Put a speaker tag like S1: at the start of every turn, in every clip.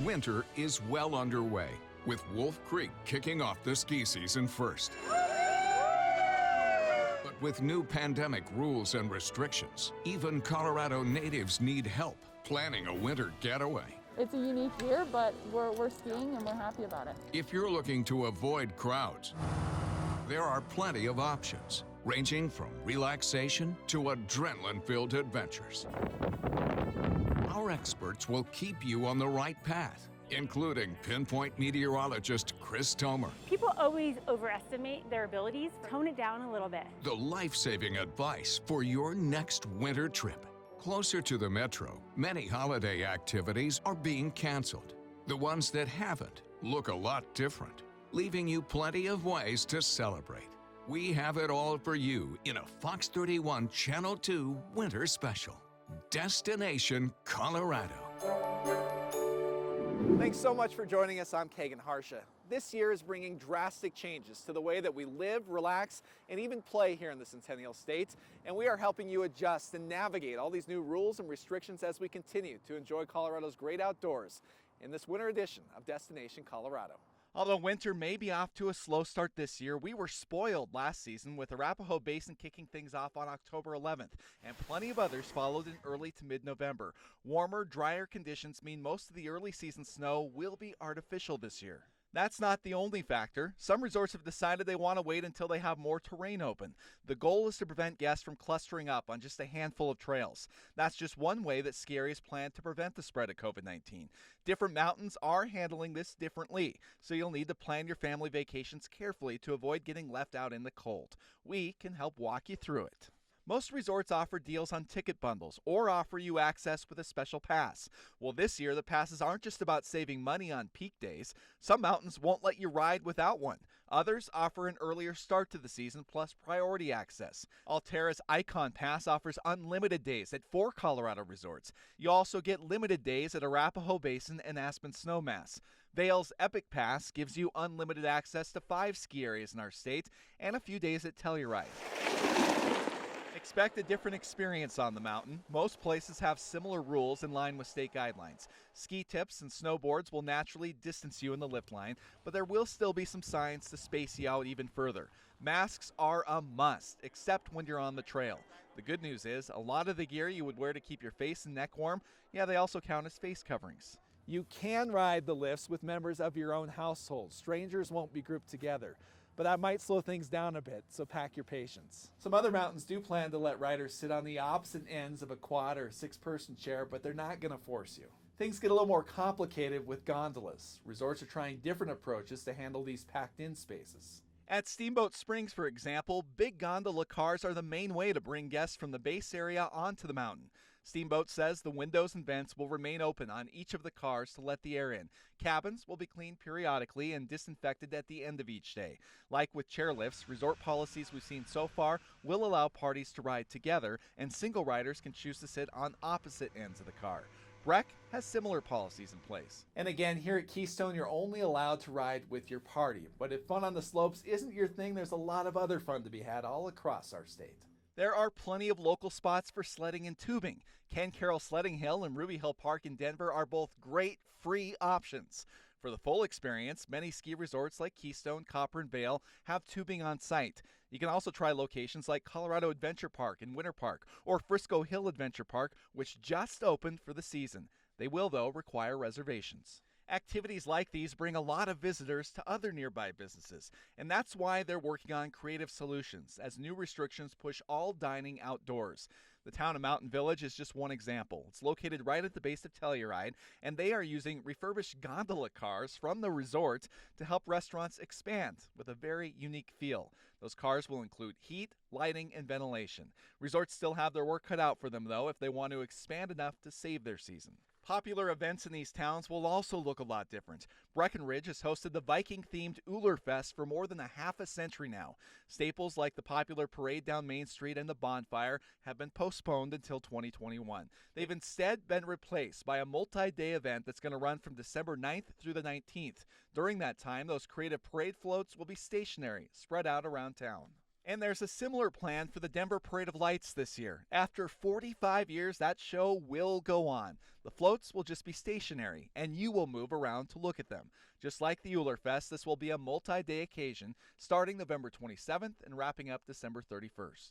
S1: Winter is well underway, with Wolf Creek kicking off the ski season first. But with new pandemic rules and restrictions, even Colorado natives need help planning a winter getaway.
S2: It's a unique year, but we're skiing and we're happy about it.
S1: If you're looking to avoid crowds, there are plenty of options, ranging from relaxation to adrenaline-filled adventures. Our experts will keep you on the right path, including pinpoint meteorologist Chris Tomer.
S3: People always overestimate their abilities. Tone it down a little bit.
S1: The life-saving advice for your next winter trip. Closer to the metro, many holiday activities are being canceled. The ones that haven't look a lot different, leaving you plenty of ways to celebrate. We have it all for you in a Fox 31 Channel 2 Winter Special. Destination Colorado.
S4: Thanks so much for joining us. I'm Kagan Harsha. This year is bringing drastic changes to the way that we live, relax, and even play here in the Centennial State. And we are helping you adjust and navigate all these new rules and restrictions as we continue to enjoy Colorado's great outdoors in this winter edition of Destination Colorado.
S5: Although winter may be off to a slow start this year, we were spoiled last season with Arapahoe Basin kicking things off on October 11th, and plenty of others followed in early to mid-November. Warmer, drier conditions mean most of the early season snow will be artificial this year. That's not the only factor. Some resorts have decided they want to wait until they have more terrain open. The goal is to prevent guests from clustering up on just a handful of trails. That's just one way that ski areas plan to prevent the spread of COVID-19. Different mountains are handling this differently, so you'll need to plan your family vacations carefully to avoid getting left out in the cold. We can help walk you through it. Most resorts offer deals on ticket bundles or offer you access with a special pass. Well, this year, the passes aren't just about saving money on peak days. Some mountains won't let you ride without one. Others offer an earlier start to the season plus priority access. Altera's Icon Pass offers unlimited days at 4 Colorado resorts. You also get limited days at Arapahoe Basin and Aspen Snowmass. Vail's Epic Pass gives you unlimited access to 5 ski areas in our state and a few days at Telluride. Expect a different experience on the mountain. Most places have similar rules in line with state guidelines. Ski tips and snowboards will naturally distance you in the lift line, but there will still be some signs to space you out even further. Masks are a must, except when you're on the trail. The good news is, a lot of the gear you would wear to keep your face and neck warm, they also count as face coverings.
S4: You can ride the lifts with members of your own household. Strangers won't be grouped together, but that might slow things down a bit, so pack your patience. Some other mountains do plan to let riders sit on the opposite ends of a quad or 6-person chair, but they're not going to force you. Things get a little more complicated with gondolas. Resorts are trying different approaches to handle these packed-in spaces.
S5: At Steamboat Springs, for example, big gondola cars are the main way to bring guests from the base area onto the mountain. Steamboat says the windows and vents will remain open on each of the cars to let the air in. Cabins will be cleaned periodically and disinfected at the end of each day. Like with chairlifts, resort policies we've seen so far will allow parties to ride together, and single riders can choose to sit on opposite ends of the car. Breck has similar policies in place.
S4: And again, here at Keystone, you're only allowed to ride with your party. But if fun on the slopes isn't your thing, there's a lot of other fun to be had all across our state.
S5: There are plenty of local spots for sledding and tubing. Ken Carroll Sledding Hill and Ruby Hill Park in Denver are both great free options. For the full experience, many ski resorts like Keystone, Copper, and Vail have tubing on site. You can also try locations like Colorado Adventure Park in Winter Park or Frisco Hill Adventure Park, which just opened for the season. They will, though, require reservations. Activities like these bring a lot of visitors to other nearby businesses, and that's why they're working on creative solutions as new restrictions push all dining outdoors. The town of Mountain Village is just one example. It's located right at the base of Telluride, and they are using refurbished gondola cars from the resort to help restaurants expand with a very unique feel. Those cars will include heat, lighting, and ventilation. Resorts still have their work cut out for them, though, if they want to expand enough to save their season. Popular events in these towns will also look a lot different. Breckenridge has hosted the Viking-themed Uller Fest for more than a half a century now. Staples like the popular parade down Main Street and the bonfire have been postponed until 2021. They've instead been replaced by a multi-day event that's going to run from December 9th through the 19th. During that time, those creative parade floats will be stationary, spread out around town. And there's a similar plan for the Denver Parade of Lights this year. After 45 years, that show will go on. The floats will just be stationary, and you will move around to look at them. Just like the Euler Fest, this will be a multi-day occasion starting November 27th and wrapping up December 31st.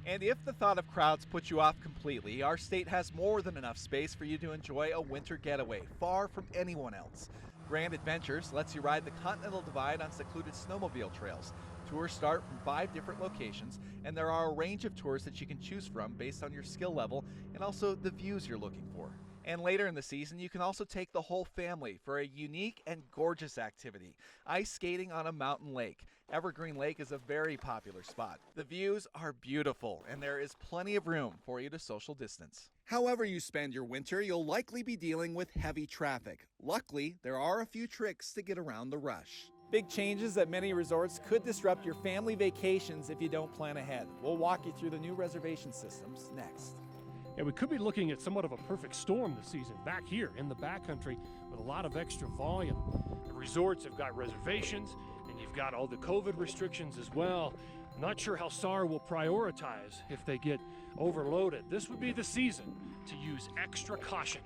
S5: And if the thought of crowds puts you off completely, our state has more than enough space for you to enjoy a winter getaway, far from anyone else. Grand Adventures lets you ride the Continental Divide on secluded snowmobile trails. Tours start from 5 different locations, and there are a range of tours that you can choose from based on your skill level and also the views you're looking for. And later in the season, you can also take the whole family for a unique and gorgeous activity, ice skating on a mountain lake. Evergreen Lake is a very popular spot. The views are beautiful, and there is plenty of room for you to social distance. However you spend your winter, you'll likely be dealing with heavy traffic. Luckily, there are a few tricks to get around the rush.
S4: Big changes at many resorts could disrupt your family vacations if you don't plan ahead. We'll walk you through the new reservation systems next.
S6: And we could be looking at somewhat of a perfect storm this season back here in the backcountry with a lot of extra volume. The resorts have got reservations, and you've got all the COVID restrictions as well. I'm not sure how SAR will prioritize if they get overloaded. This would be the season to use extra caution.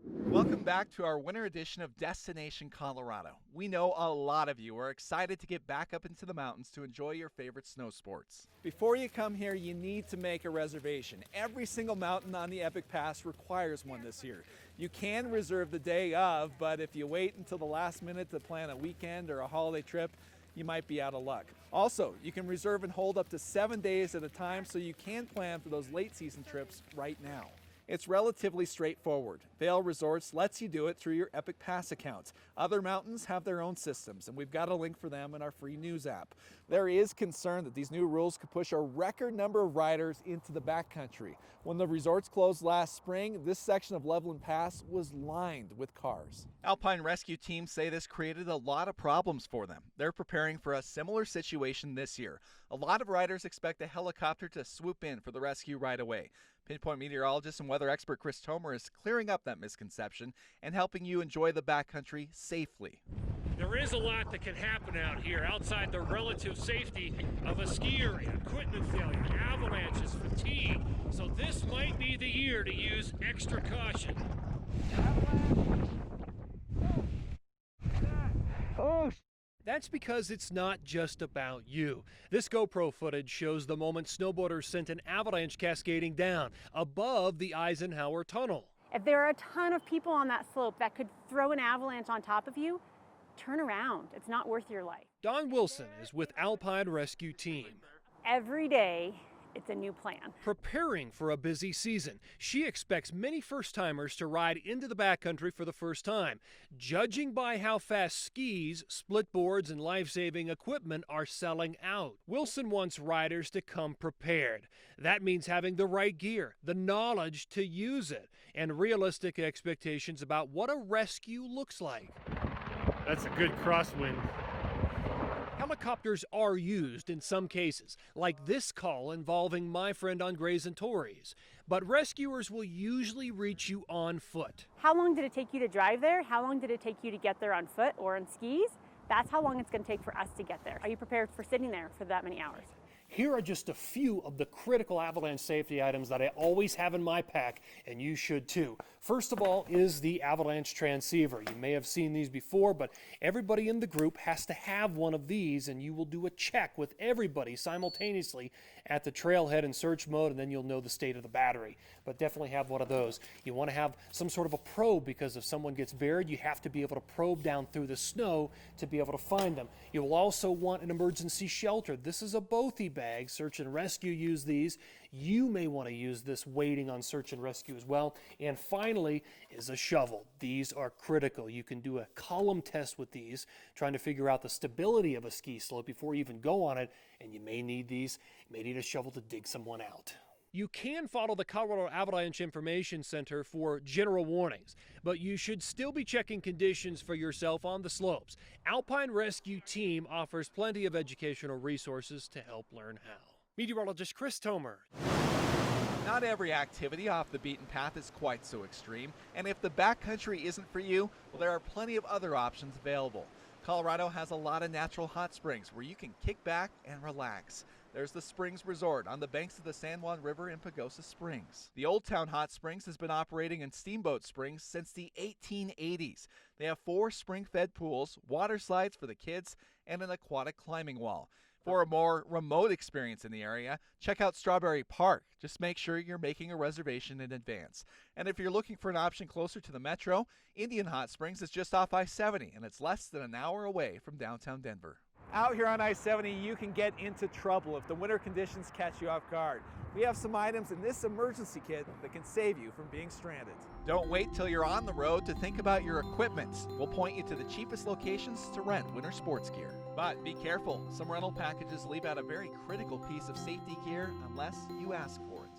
S5: Welcome back to our winter edition of Destination Colorado. We know a lot of you are excited to get back up into the mountains to enjoy your favorite snow sports.
S4: Before you come here, you need to make a reservation. Every single mountain on the Epic Pass requires one this year. You can reserve the day of, but if you wait until the last minute to plan a weekend or a holiday trip, you might be out of luck. Also, you can reserve and hold up to 7 days at a time, so you can plan for those late season trips right now. It's relatively straightforward. Vail Resorts lets you do it through your Epic Pass account. Other mountains have their own systems, and we've got a link for them in our free news app. There is concern that these new rules could push a record number of riders into the backcountry. When the resorts closed last spring, this section of Levelland Pass was lined with cars.
S5: Alpine rescue teams say this created a lot of problems for them. They're preparing for a similar situation this year. A lot of riders expect a helicopter to swoop in for the rescue right away. Pinpoint meteorologist and weather expert Chris Tomer is clearing up that misconception and helping you enjoy the backcountry safely.
S6: There is a lot that can happen out here outside the relative safety of a skier, equipment failure, avalanches, fatigue. So this might be the year to use extra caution.
S7: Oh,
S6: That's because it's not just about you. This GoPro footage shows the moment snowboarders sent an avalanche cascading down above the Eisenhower Tunnel.
S3: If there are a ton of people on that slope that could throw an avalanche on top of you, turn around. It's not worth your life.
S6: Don Wilson is with Alpine Rescue Team.
S3: Every day, it's a new plan.
S6: Preparing for a busy season, she expects many first-timers to ride into the backcountry for the first time. Judging by how fast skis, split boards, and life-saving equipment are selling out, Wilson wants riders to come prepared. That means having the right gear, the knowledge to use it, and realistic expectations about what a rescue looks like.
S7: that's a good crosswind.
S6: Helicopters are used in some cases, like this call involving my friend on Grays and Torreys. But rescuers will usually reach you on foot.
S3: How long did it take you to drive there? How long did it take you to get there on foot or on skis? That's how long it's going to take for us to get there. Are you prepared for sitting there for that many hours?
S6: Here are just a few of the critical avalanche safety items that I always have in my pack, and you should too. First of all is the avalanche transceiver. You may have seen these before, but everybody in the group has to have one of these, and you will do a check with everybody simultaneously at the trailhead in search mode, and then you'll know the state of the battery. But definitely have one of those. You want to have some sort of a probe, because if someone gets buried, you have to be able to probe down through the snow to be able to find them. You will also want an emergency shelter. This is a Bothy bag. Search and rescue use these. You may want to use this waiting on search and rescue as well. And finally is a shovel. These are critical. You can do a column test with these, trying to figure out the stability of a ski slope before you even go on it, and you may need these. You may need a shovel to dig someone out. You can follow the Colorado Avalanche Information Center for general warnings, but you should still be checking conditions for yourself on the slopes. Alpine Rescue Team offers plenty of educational resources to help learn how. Meteorologist Chris Tomer.
S5: Not every activity off the beaten path is quite so extreme, and if the backcountry isn't for you, well, there are plenty of other options available. Colorado has a lot of natural hot springs where you can kick back and relax. There's the Springs Resort on the banks of the San Juan River in Pagosa Springs. The Old Town Hot Springs has been operating in Steamboat Springs since the 1880s. They have 4 spring-fed pools, water slides for the kids, and an aquatic climbing wall. For a more remote experience in the area, check out Strawberry Park. Just make sure you're making a reservation in advance. And if you're looking for an option closer to the metro, Indian Hot Springs is just off I-70, and it's less than an hour away from downtown Denver.
S4: Out here on I-70, you can get into trouble if the winter conditions catch you off guard. We have some items in this emergency kit that can save you from being stranded.
S5: Don't wait till you're on the road to think about your equipment. We'll point you to the cheapest locations to rent winter sports gear. But be careful, some rental packages leave out a very critical piece of safety gear unless you ask for it.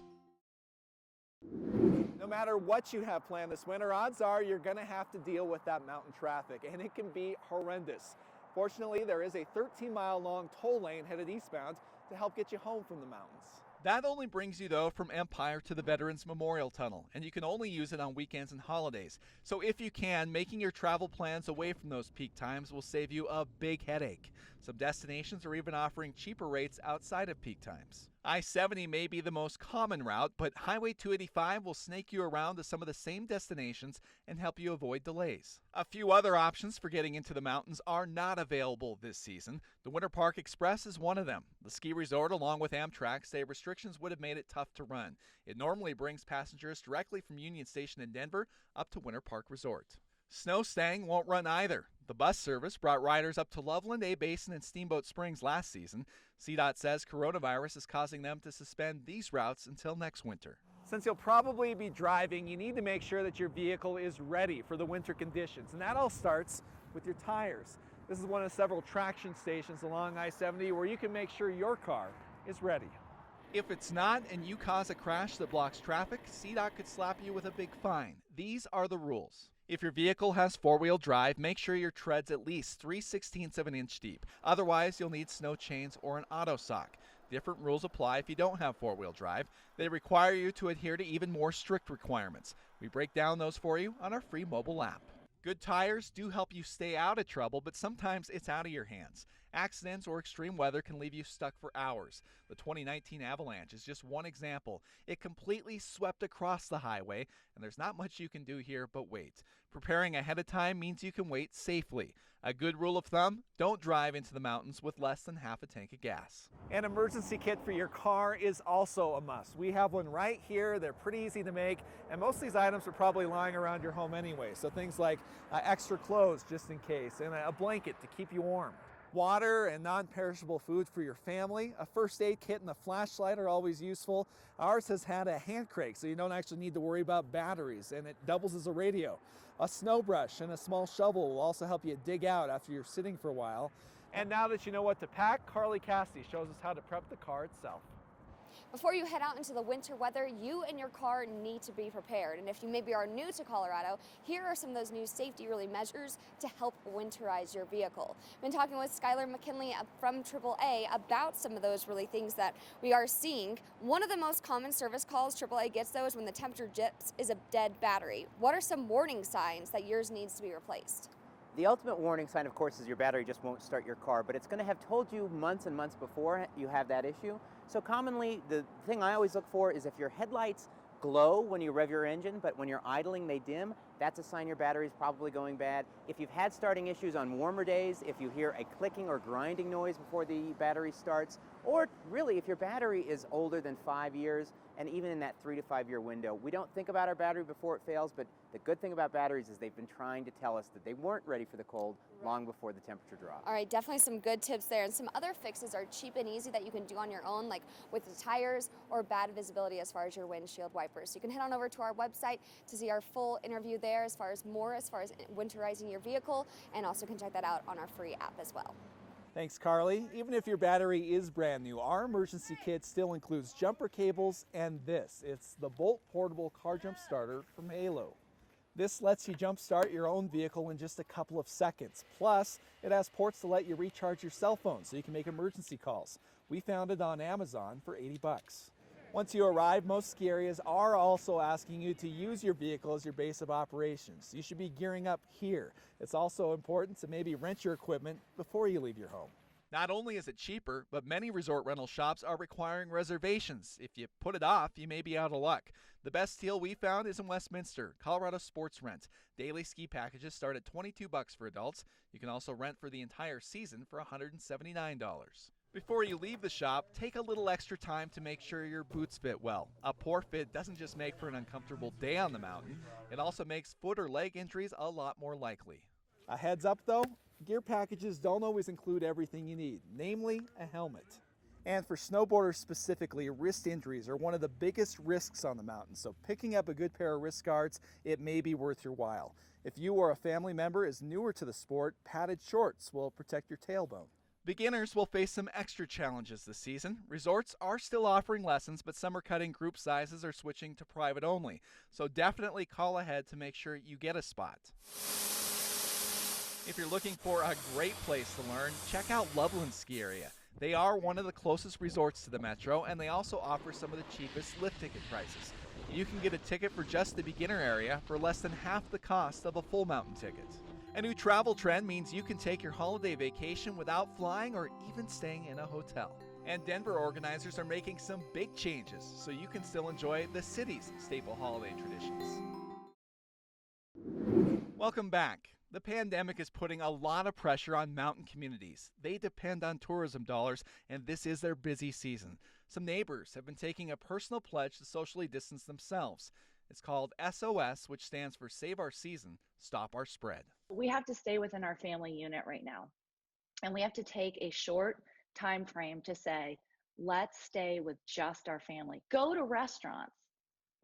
S4: No matter what you have planned this winter, odds are you're going to have to deal with that mountain traffic, and it can be horrendous. Fortunately, there is a 13-mile-long toll lane headed eastbound to help get you home from the mountains.
S5: That only brings you, though, from Empire to the Veterans Memorial Tunnel, and you can only use it on weekends and holidays. So if you can, making your travel plans away from those peak times will save you a big headache. Some destinations are even offering cheaper rates outside of peak times. I-70 may be the most common route, but Highway 285 will snake you around to some of the same destinations and help you avoid delays. A few other options for getting into the mountains are not available this season. The Winter Park Express is one of them. The ski resort, along with Amtrak, say restrictions would have made it tough to run. It normally brings passengers directly from Union Station in Denver up to Winter Park Resort. Snow Stang won't run either. The bus service brought riders up to Loveland, A-Basin, and Steamboat Springs last season. CDOT says coronavirus is causing them to suspend these routes until next winter.
S4: Since you'll probably be driving, you need to make sure that your vehicle is ready for the winter conditions, and that all starts with your tires. This is one of several traction stations along I-70 where you can make sure your car is ready.
S5: If it's not and you cause a crash that blocks traffic, CDOT could slap you with a big fine. These are the rules. If your vehicle has four-wheel drive, make sure your tread's at least 3/16 of an inch deep. Otherwise, you'll need snow chains or an auto sock. Different rules apply if you don't have four-wheel drive. They require you to adhere to even more strict requirements. We break down those for you on our free mobile app. Good tires do help you stay out of trouble, but sometimes it's out of your hands. Accidents or extreme weather can leave you stuck for hours. The 2019 avalanche is just one example. It completely swept across the highway, and there's not much you can do here but wait. Preparing ahead of time means you can wait safely. A good rule of thumb, don't drive into the mountains with less than half a tank of gas.
S4: An emergency kit for your car is also a must. We have one right here. They're pretty easy to make, and most of these items are probably lying around your home anyway. So things like extra clothes just in case, and a blanket to keep you warm. Water and non-perishable food for your family. A first aid kit and a flashlight are always useful. Ours has had a hand crank, so you don't actually need to worry about batteries, and it doubles as a radio. A snow brush and a small shovel will also help you dig out after you're sitting for a while. And now that you know what to pack, Carly Cassidy shows us how to prep the car itself.
S8: Before you head out into the winter weather, you and your car need to be prepared. And if you maybe are new to Colorado, here are some of those new safety measures to help winterize your vehicle. I've been talking with Skylar McKinley from AAA about some of those things that we are seeing. One of the most common service calls AAA gets, though, is when the temperature dips is a dead battery. What are some warning signs that yours needs to be replaced?
S9: The ultimate warning sign, of course, is your battery just won't start your car, but it's going to have told you months and months before you have that issue. So commonly, the thing I always look for is if your headlights glow when you rev your engine, but when you're idling they dim, that's a sign your battery is probably going bad. If you've had starting issues on warmer days, if you hear a clicking or grinding noise before the battery starts, or really if your battery is older than 5 years, and even in that 3 to 5 year window. We don't think about our battery before it fails, but the good thing about batteries is they've been trying to tell us that they weren't ready for the cold long before the temperature dropped.
S8: All right, definitely some good tips there. And some other fixes are cheap and easy that you can do on your own, like with the tires or bad visibility as far as your windshield wipers. So you can head on over to our website to see our full interview there as far as winterizing your vehicle, and also can check that out on our free app as well.
S4: Thanks, Carly. Even if your battery is brand new, our emergency kit still includes jumper cables and this. It's the Bolt Portable Car Jump Starter from Halo. This lets you jump start your own vehicle in just a couple of seconds. Plus, it has ports to let you recharge your cell phone so you can make emergency calls. We found it on Amazon for $80. Once you arrive, most ski areas are also asking you to use your vehicle as your base of operations. You should be gearing up here. It's also important to maybe rent your equipment before you leave your home.
S5: Not only is it cheaper, but many resort rental shops are requiring reservations. If you put it off, you may be out of luck. The best deal we found is in Westminster, Colorado Sports Rent. Daily ski packages start at $22 for adults. You can also rent for the entire season for $179. Before you leave the shop, take a little extra time to make sure your boots fit well. A poor fit doesn't just make for an uncomfortable day on the mountain, it also makes foot or leg injuries a lot more likely.
S4: A heads up though, gear packages don't always include everything you need, namely a helmet. And for snowboarders specifically, wrist injuries are one of the biggest risks on the mountain, so picking up a good pair of wrist guards, it may be worth your while. If you or a family member is newer to the sport, padded shorts will protect your tailbone.
S5: Beginners will face some extra challenges this season. Resorts are still offering lessons, but some are cutting group sizes or switching to private only. So definitely call ahead to make sure you get a spot. If you're looking for a great place to learn, check out Loveland Ski Area. They are one of the closest resorts to the metro, and they also offer some of the cheapest lift ticket prices. You can get a ticket for just the beginner area for less than half the cost of a full mountain ticket. A new travel trend means you can take your holiday vacation without flying or even staying in a hotel. And Denver organizers are making some big changes so you can still enjoy the city's staple holiday traditions. Welcome back. The pandemic is putting a lot of pressure on mountain communities. They depend on tourism dollars, and this is their busy season. Some neighbors have been taking a personal pledge to socially distance themselves. It's called SOS, which stands for Save Our Season, Stop Our Spread.
S10: We have to stay within our family unit right now. And we have to take a short time frame to say, let's stay with just our family. Go to restaurants,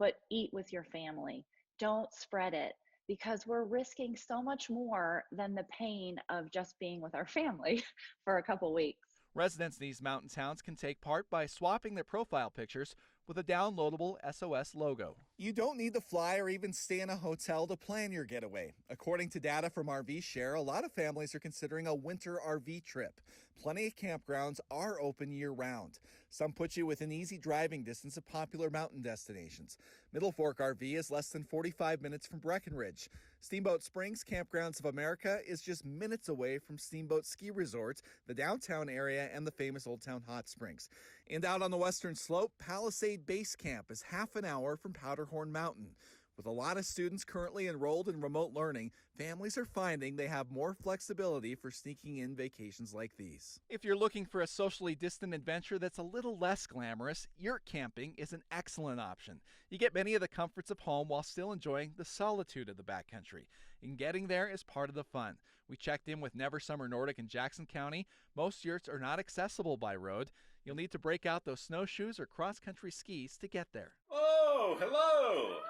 S10: but eat with your family. Don't spread it, because we're risking so much more than the pain of just being with our family for a couple weeks.
S5: Residents in these mountain towns can take part by swapping their profile pictures with a downloadable SOS logo. You don't need to fly or even stay in a hotel to plan your getaway. According to data from RV Share, a lot of families are considering a winter RV trip. Plenty of campgrounds are open year-round. Some put you within easy driving distance of popular mountain destinations. Middle Fork RV is less than 45 minutes from Breckenridge. Steamboat Springs Campgrounds of America is just minutes away from Steamboat Ski Resorts, the downtown area, and the famous Old Town Hot Springs. And out on the western slope, Palisade Base Camp is half an hour from Powderhorn Mountain. With a lot of students currently enrolled in remote learning, families are finding they have more flexibility for sneaking in vacations like these. If you're looking for a socially distant adventure that's a little less glamorous, yurt camping is an excellent option. You get many of the comforts of home while still enjoying the solitude of the backcountry. And getting there is part of the fun. We checked in with Never Summer Nordic in Jackson County. Most yurts are not accessible by road. You'll need to break out those snowshoes or cross-country skis to get there.
S11: Oh, hello!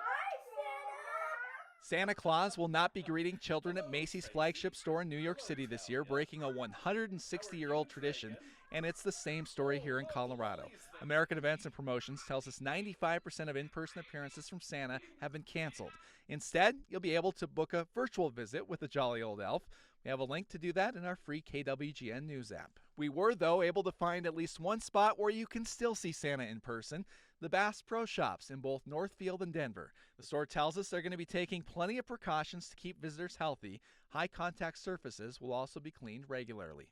S5: Santa Claus will not be greeting children at Macy's flagship store in New York City this year, breaking a 160-year-old tradition, and it's the same story here in Colorado. American Events and Promotions tells us 95% of in-person appearances from Santa have been canceled. Instead, you'll be able to book a virtual visit with the jolly old elf. We have a link to do that in our free KWGN News app. We were, though, able to find at least one spot where you can still see Santa in person, the Bass Pro Shops in both Northfield and Denver. The store tells us they're going to be taking plenty of precautions to keep visitors healthy. High-contact surfaces will also be cleaned regularly.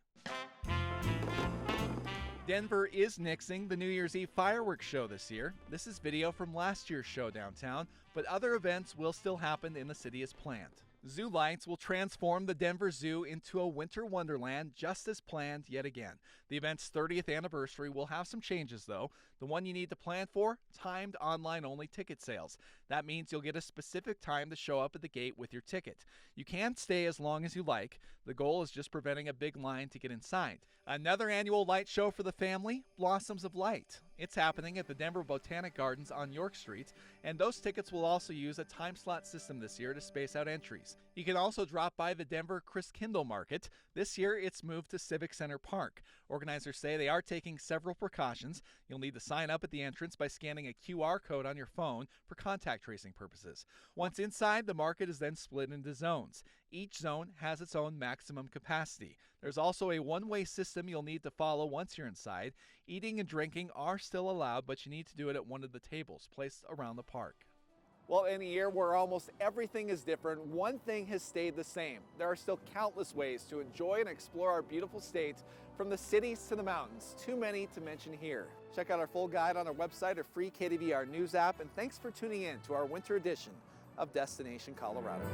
S5: Denver is nixing the New Year's Eve fireworks show this year. This is video from last year's show downtown, but other events will still happen in the city as planned. Zoo lights will transform the Denver Zoo into a winter wonderland just as planned yet again. The event's 30th anniversary will have some changes though. The one you need to plan for, timed online-only ticket sales. That means you'll get a specific time to show up at the gate with your ticket. You can stay as long as you like. The goal is just preventing a big line to get inside. Another annual light show for the family, Blossoms of Light. It's happening at the Denver Botanic Gardens on York Street, and those tickets will also use a time slot system this year to space out entries. You can also drop by the Denver Christkindl Market. This year, it's moved to Civic Center Park. Organizers say they are taking several precautions. You'll need to sign up at the entrance by scanning a QR code on your phone for contact tracing purposes. Once inside, the market is then split into zones. Each zone has its own maximum capacity. There's also a one-way system you'll need to follow once you're inside. Eating and drinking are still allowed, but you need to do it at one of the tables placed around the park.
S4: Well, in a year where almost everything is different, one thing has stayed the same. There are still countless ways to enjoy and explore our beautiful state, from the cities to the mountains, too many to mention here. Check out our full guide on our website or free Kdvr news app, and thanks for tuning in to our winter edition of Destination Colorado.